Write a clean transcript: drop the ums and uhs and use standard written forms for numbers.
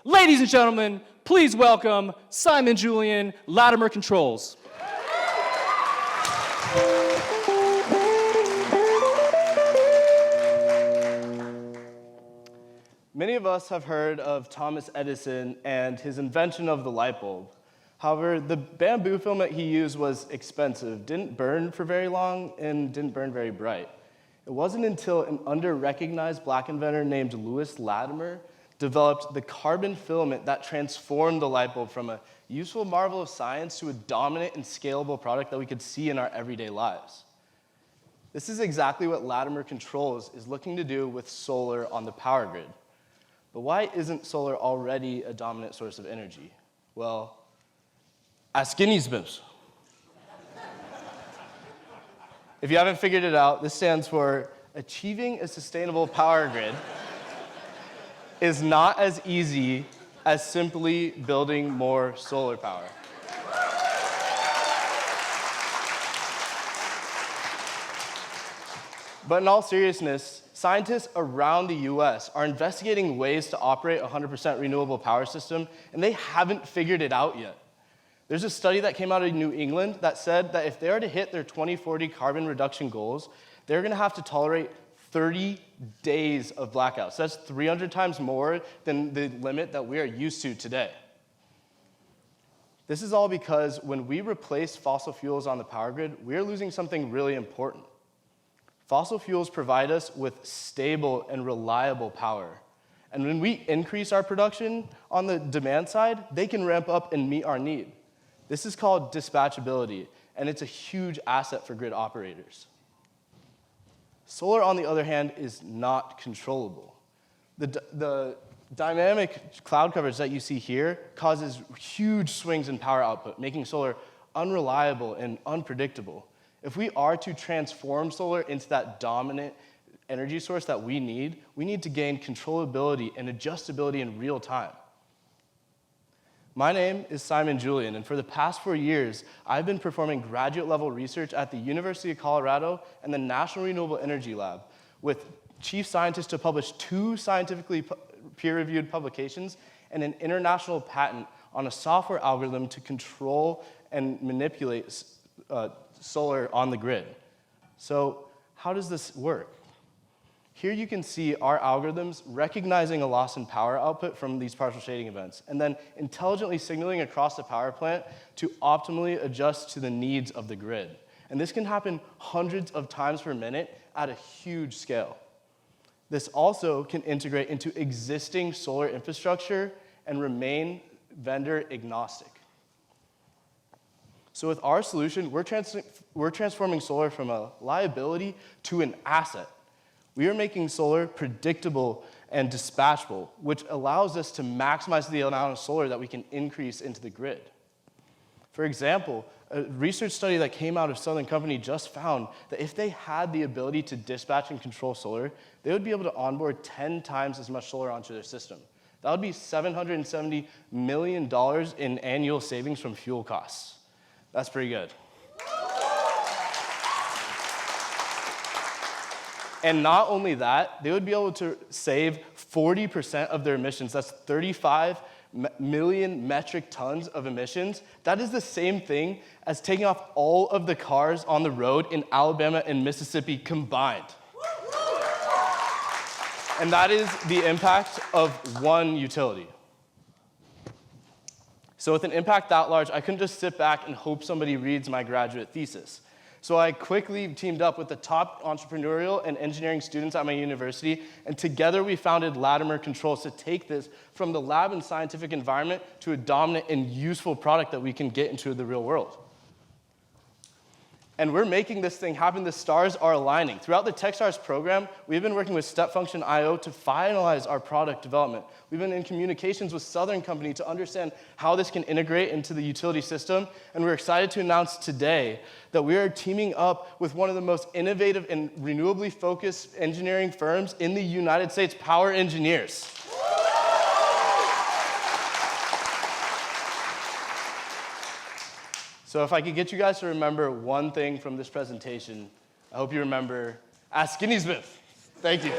Ladies and gentlemen, please welcome Simon Julien, Latimer Controls. Many of us have heard of Thomas Edison and his invention of the light bulb. However, the bamboo filament he used was expensive, didn't burn for very long, and didn't burn very bright. It wasn't until an under-recognized black inventor named Louis Latimer developed the carbon filament that transformed the light bulb from a useful marvel of science to a dominant and scalable product that we could see in our everyday lives. This is exactly what Latimer Controls is looking to do with solar on the power grid. But why isn't solar already a dominant source of energy? Well, ask Guinea's Bims. If you haven't figured it out, this stands for Achieving a Sustainable Power Grid is not as easy as simply building more solar power. But in all seriousness, scientists around the US are investigating ways to operate a 100% renewable power system, and they haven't figured it out yet. There's a study that came out of New England that said that if they are to hit their 2040 carbon reduction goals, they're gonna have to tolerate 30 days of blackouts. That's 300 times more than the limit that we are used to today. This is all because when we replace fossil fuels on the power grid, we're losing something really important. Fossil fuels provide us with stable and reliable power. And when we increase our production on the demand side, they can ramp up and meet our need. This is called dispatchability, and it's a huge asset for grid operators. Solar, on the other hand, is not controllable. The dynamic cloud coverage that you see here causes huge swings in power output, making solar unreliable and unpredictable. If we are to transform solar into that dominant energy source that we need to gain controllability and adjustability in real time. My name is Simon Julien, and for the past 4 years, I've been performing graduate-level research at the University of Colorado and the National Renewable Energy Lab with chief scientists to publish 2 scientifically peer-reviewed publications and an international patent on a software algorithm to control and manipulate solar on the grid. So how does this work? Here you can see our algorithms recognizing a loss in power output from these partial shading events, and then intelligently signaling across the power plant to optimally adjust to the needs of the grid. And this can happen hundreds of times per minute at a huge scale. This also can integrate into existing solar infrastructure and remain vendor agnostic. So with our solution, we're transforming solar from a liability to an asset. We are making solar predictable and dispatchable, which allows us to maximize the amount of solar that we can increase into the grid. For example, a research study that came out of Southern Company just found that if they had the ability to dispatch and control solar, they would be able to onboard 10 times as much solar onto their system. That would be $770 million in annual savings from fuel costs. That's pretty good. And not only that, they would be able to save 40% of their emissions. That's 35 million metric tons of emissions. That is the same thing as taking off all of the cars on the road in Alabama and Mississippi combined. And that is the impact of one utility. So with an impact that large, I couldn't just sit back and hope somebody reads my graduate thesis. So I quickly teamed up with the top entrepreneurial and engineering students at my university, and together we founded Latimer Controls to take this from the lab and scientific environment to a dominant and useful product that we can get into the real world. And we're making this thing happen. The stars are aligning. Throughout the Techstars program, we've been working with Step Function IO to finalize our product development. We've been in communications with Southern Company to understand how this can integrate into the utility system. And we're excited to announce today that we are teaming up with one of the most innovative and renewably focused engineering firms in the United States, Power Engineers. So if I could get you guys to remember one thing from this presentation, I hope you remember, ask Skinny Smith. Thank you.